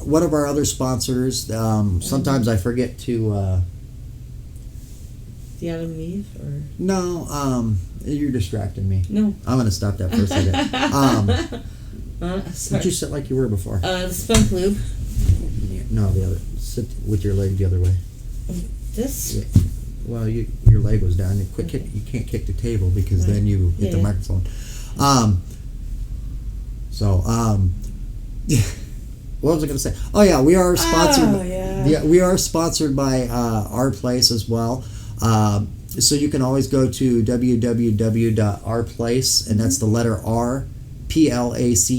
one of our other sponsors, sometimes I forget to... The Adam and Eve? Or? No, you're distracting me. No. I'm going to stop that for a second. Sorry. Would you sit like you were before? The Spunk Lube. No, the other. Sit with your leg the other way. This? Yeah. Well, your leg was down. You can't kick the table because then you hit the Yeah. microphone. What was I going to say? Oh yeah, we are sponsored. Oh, yeah. We are sponsored by Our Place as well. So you can always go to www.ourplace, and that's the letter R, PLACE,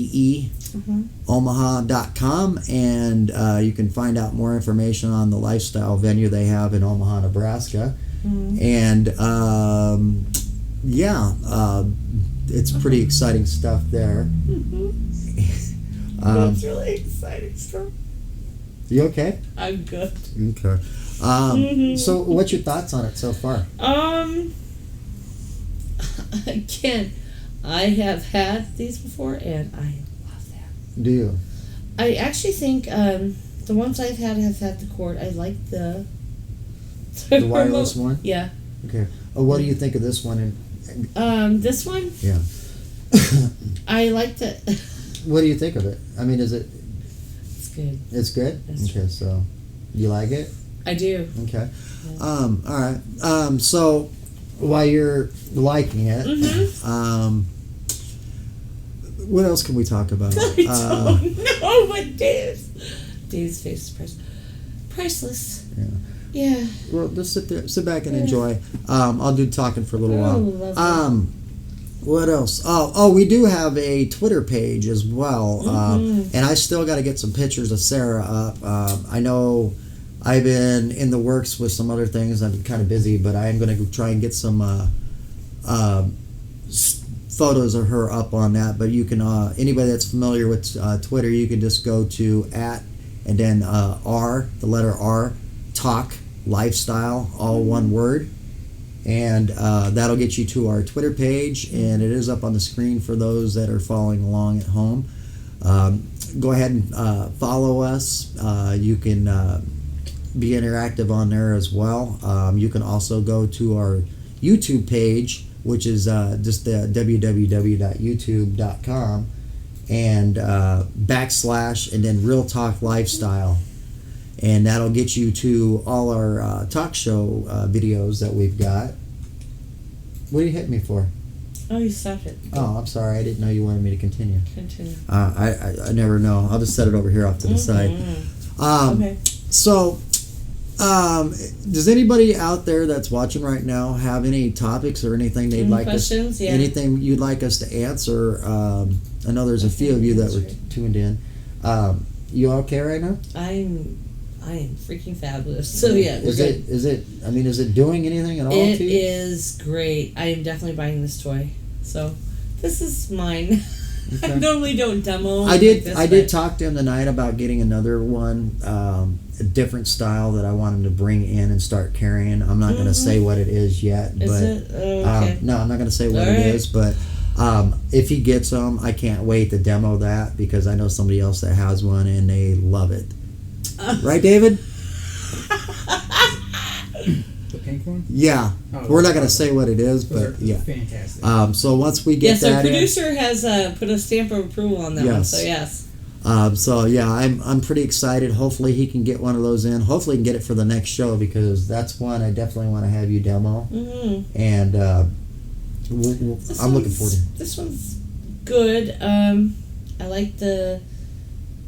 Omaha.com, and you can find out more information on the lifestyle venue they have in Omaha, Nebraska. And it's pretty exciting stuff there. That's really exciting stuff. You okay? I'm good. Okay. So what's your thoughts on it so far? Again, I have had these before, and I love them. Do you? I actually think the ones I've had the cord. I like the wireless remote. one? Yeah. Okay. What do you think of this one? This one, Yeah. I like the. What do you think of it? I mean, is it good. It's good? That's okay, so you like it? I do. Okay. Yeah. All right. So while you're liking it, what else can we talk about? I don't know what Dave's face is priceless. Yeah. Yeah. Well, just sit back and enjoy. I'll do talking for a little while. Lovely. What else? Oh, we do have a Twitter page as well, and I still got to get some pictures of Sarah up. I know I've been in the works with some other things. I'm kind of busy, but I am going to try and get some photos of her up on that. But you can, anybody that's familiar with Twitter, you can just go to @ and then R, the letter R, talk lifestyle, all one word. And that'll get you to our Twitter page, and it is up on the screen for those that are following along at home. Go ahead and follow us. You can be interactive on there as well. You can also go to our YouTube page, which is just www.youtube.com and / and then Real Talk Lifestyle. And that'll get you to all our talk show videos that we've got. What are you hitting me for? Oh, you stopped it. Oh, I'm sorry. I didn't know you wanted me to continue. Continue. I never know. I'll just set it over here off to the side. Okay. So, does anybody out there that's watching right now have any topics or anything they'd like questions? Yeah. anything you'd like us to answer? I know there's a few of you that were tuned in. You okay right now? I am freaking fabulous. So yeah, Is it doing anything at all It to you? is great. I am definitely buying this toy. So this is mine. Okay. I normally don't demo. I did. Like this, I did but- talk to him tonight about getting another one, a different style that I want him to bring in and start carrying. I'm not going to say what it is yet, Is but it? Oh, okay. no, I'm not going to say what All it right. is. But if he gets them, I can't wait to demo that because I know somebody else that has one and they love it. Right, David? The pink one? Yeah. Oh, We're not going to say what it is, Those but are yeah. fantastic. So once we get Yes, our that in. producer has put a stamp of approval on that one. Yes. So yes. So yeah, I'm pretty excited. Hopefully he can get one of those in. Hopefully he can get it for the next show because that's one I definitely want to have you demo. Mm-hmm. And I'm looking forward to it. This one's good. I like the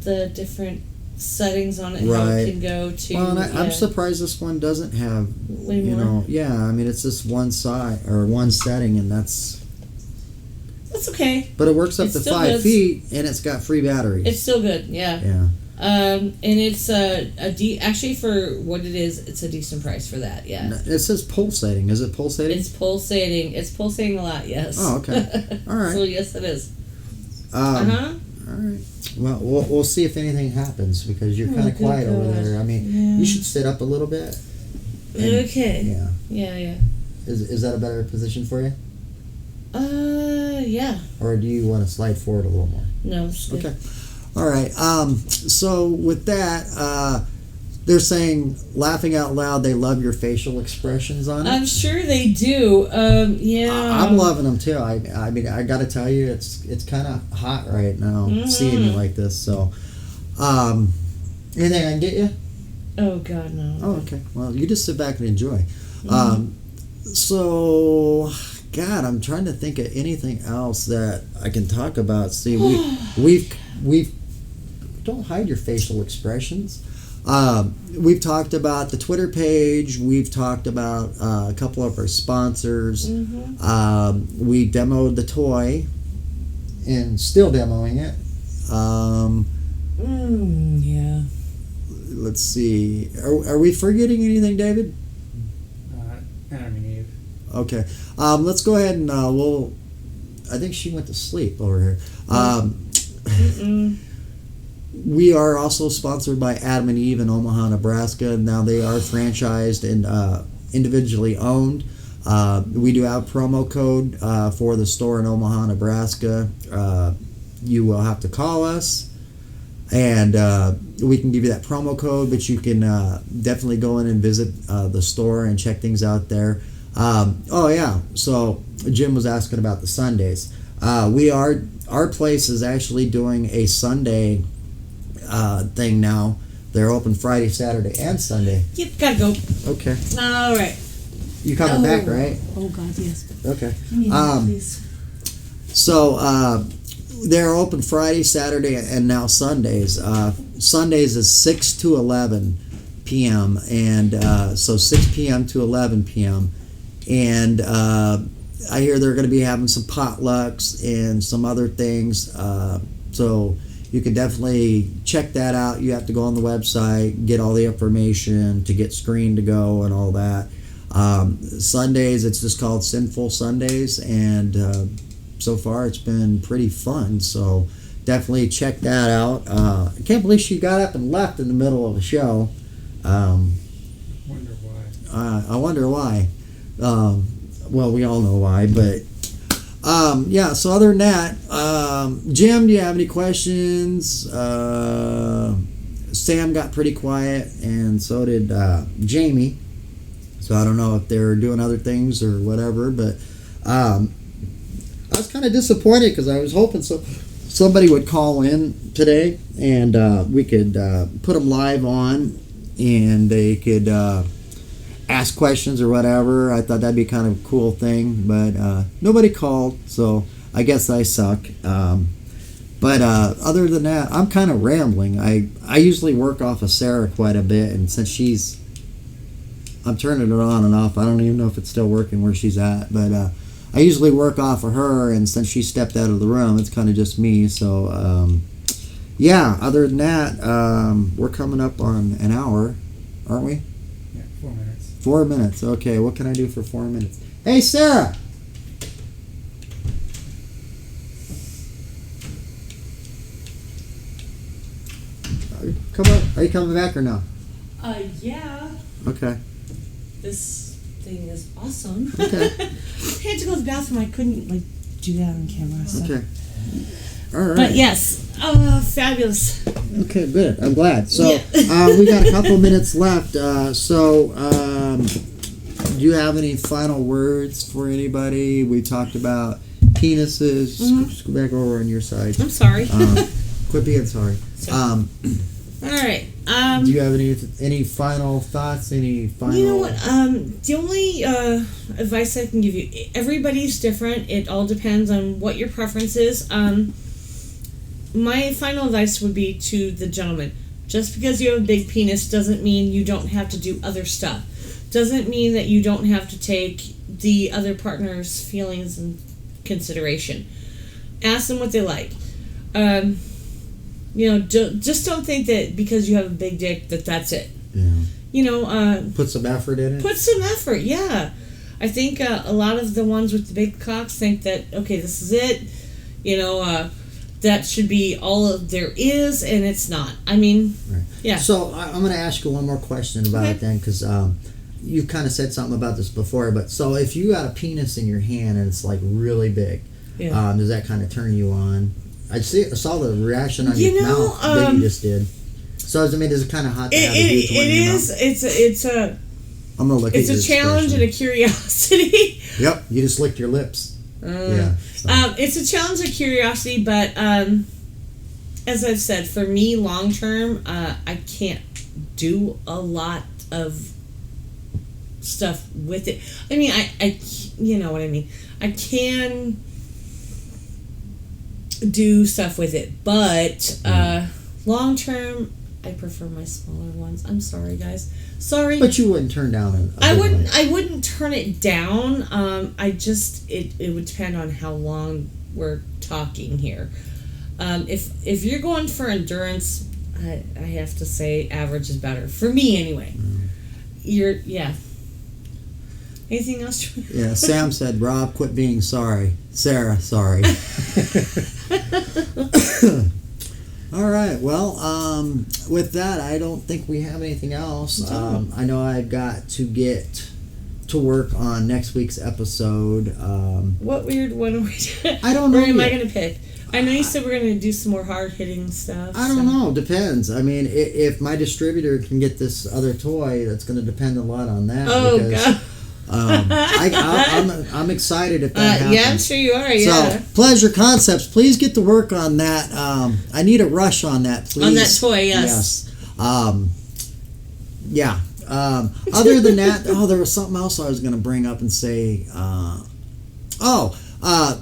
different settings on it. How Right. it can go to. Well, and I'm surprised this one doesn't have, Way more. it's just one side or one setting, and that's okay. But it works up It's to still 5 good. feet, and it's got free batteries. It's still good. Yeah. Yeah. And it's actually for what it is, it's a decent price for that. Yeah. It says pulsating. Is it pulsating? It's pulsating. It's pulsating a lot. Yes. Oh, okay. All right. So yes, it is. All right. Well, we'll see if anything happens because you're kind of good quiet over God. there. I mean, Yeah. you should sit up a little bit. And- Okay. Yeah. Yeah. Is that a better position for you? Yeah. Or do you want to slide forward a little more? No, it's good. Okay. All right. So with that, they're saying, laughing out loud, they love your facial expressions on it. I'm sure they do. Yeah. I'm loving them too. I mean, I got to tell you, it's kind of hot right now seeing you like this. So, anything I can get you? Oh God, no. Oh, okay. Well, you just sit back and enjoy. So, God, I'm trying to think of anything else that I can talk about. See, we've don't hide your facial expressions. We've talked about the Twitter page. We've talked about a couple of our sponsors. We demoed the toy and still demoing it. Yeah. Let's see. Are we forgetting anything, David? Adam and Eve. Okay. Let's go ahead and I think she went to sleep over here. We are also sponsored by Adam and Eve in Omaha, Nebraska. Now they are franchised and individually owned. We do have a promo code for the store in Omaha, Nebraska. You will have to call us, and we can give you that promo code, but you can definitely go in and visit the store and check things out there. So Jim was asking about the Sundays. Our place is actually doing a Sunday thing now. They're open Friday, Saturday, and Sunday. Yep, gotta go. Okay. All right. You coming back, right? Oh, God, yes. Okay. Give me a minute, please. So they're open Friday, Saturday, and now Sundays. Sundays is 6 to 11 p.m. and so 6 p.m. to 11 p.m. And I hear they're going to be having some potlucks and some other things. So you can definitely check that out. You have to go on the website, get all the information to get screened to go and all that. Sundays, it's just called Sinful Sundays, and so far it's been pretty fun. So definitely check that out. I can't believe she got up and left in the middle of a show. Wonder why. I wonder why. Well, we all know why, but yeah. So other than that, Jim, do you have any questions? Sam got pretty quiet, and so did Jamie. So I don't know if they're doing other things or whatever, but I was kind of disappointed because I was hoping somebody would call in today and we could put them live on and they could ask questions or whatever. I thought that'd be kind of a cool thing, but nobody called, so I guess I suck. But other than that, I'm kind of rambling. I usually work off of Sarah quite a bit, and since I'm turning it on and off. I don't even know if it's still working where she's at, but I usually work off of her, and since she stepped out of the room, it's kind of just me. So, yeah, other than that, we're coming up on an hour, aren't we? Yeah, 4 minutes. 4 minutes. Okay, what can I do for 4 minutes? Hey, Sarah! Come on. Are you coming back or no? Yeah. Okay. This thing is awesome. Okay. I had to go to the bathroom. I couldn't do that on camera. So. Okay. All right. But yes, fabulous. Okay, good. I'm glad. So Yeah. we got a couple minutes left. Do you have any final words for anybody? We talked about penises. Mm-hmm. Just go back over on your side. I'm sorry. Quit being sorry. All right. Do you have any final thoughts? Any final? You know what? The only advice I can give you, everybody's different. It all depends on what your preference is. My final advice would be to the gentleman. Just because you have a big penis doesn't mean you don't have to do other stuff. Doesn't mean that you don't have to take the other partner's feelings in consideration. Ask them what they like. Just don't think that because you have a big dick that's it. Yeah. Put some effort in it. Put some effort, yeah. I think a lot of the ones with the big cocks think that, okay, this is it. That should be all there is, and it's not. I mean, right. Yeah. So I'm going to ask you one more question about it then, because you kind of said something about this before. But so if you got a penis in your hand and it's like really big, Yeah. Does that kind of turn you on? I saw the reaction on your mouth that you just did. So I mean, is it kind of hot to have a huge one in your mouth? It's a. I'm gonna look. It's at a challenge and a curiosity. Yep, you just licked your lips. Yeah. So. It's a challenge and curiosity, but as I've said, for me, long term, I can't do a lot of stuff with it. I mean, I you know what I mean. I can do stuff with it, but long term, I prefer my smaller ones. I'm sorry, guys. Sorry. But you wouldn't turn down I wouldn't turn it down. It would depend on how long we're talking here. If you're going for endurance, I have to say average is better for me anyway. Yeah. Anything else? Yeah. Sam said, "Rob, quit being sorry." Sarah, sorry. All right. Well, with that, I don't think we have anything else. I know I've got to get to work on next week's episode. What weird one are we doing? I don't know. Where am I yet. going to pick? I know you said we're going to do some more hard-hitting stuff. I don't know. Depends. I mean, if my distributor can get this other toy, that's going to depend a lot on that. Oh, because, God. I'm excited if that happens. Yeah, I'm sure you are. Yeah. So, Pleasure Concepts, please get to work on that. I need a rush on that, please. On that toy, yes. Yeah. Other than that, there was something else I was going to bring up and say.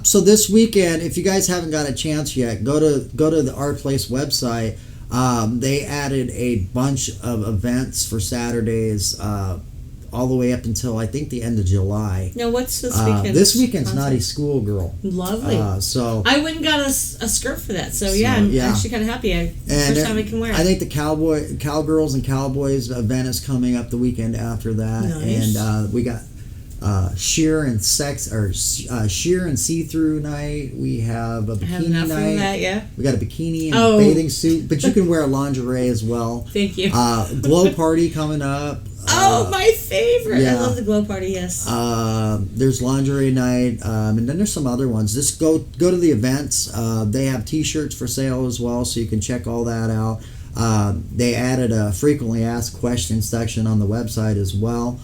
So this weekend, if you guys haven't got a chance yet, go to the Our Place website. They added a bunch of events for Saturdays, all the way up until I think the end of July. Now, what's this weekend? This weekend's Naughty Schoolgirl. Lovely. So I went and got a skirt for that. So yeah, I'm actually kind of happy. First time I can wear it. I think the Cowgirls and Cowboys event is coming up the weekend after that. Nice. And we got sheer and see-through night. We have a bikini night. That, yeah. We got a bikini and bathing suit, but you can wear lingerie as well. Thank you. Glow party coming up. My favorite. Yeah. I love the glow party. Yes. There's lingerie night, and then there's some other ones. Just go to the events. They have T-shirts for sale as well, so you can check all that out. They added a frequently asked questions section on the website as well.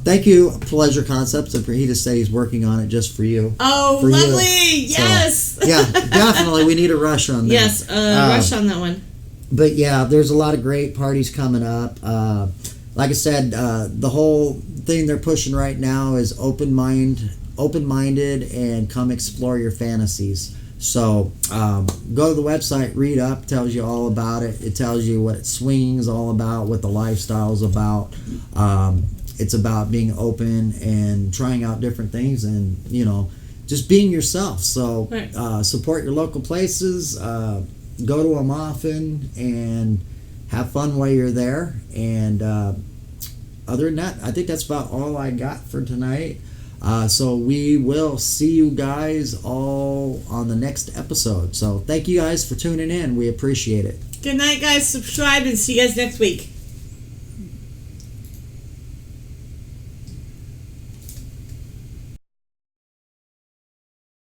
Thank you, Pleasure Concepts. And he just said he's working on it just for you. Oh, for lovely! You. Yes. So, yeah, definitely. We need a rush on that. Yes, rush on that one. But yeah, there's a lot of great parties coming up. Like I said, the whole thing they're pushing right now is open-minded, and come explore your fantasies. So go to the website, read up, tells you all about it. It tells you what swinging is all about, what the lifestyle is about. It's about being open and trying out different things, and just being yourself. So right. Support your local places. Go to them often and have fun while you're there. And other than that, I think that's about all I got for tonight. So we will see you guys all on the next episode. So thank you guys for tuning in. We appreciate it. Good night, guys. Subscribe and see you guys next week.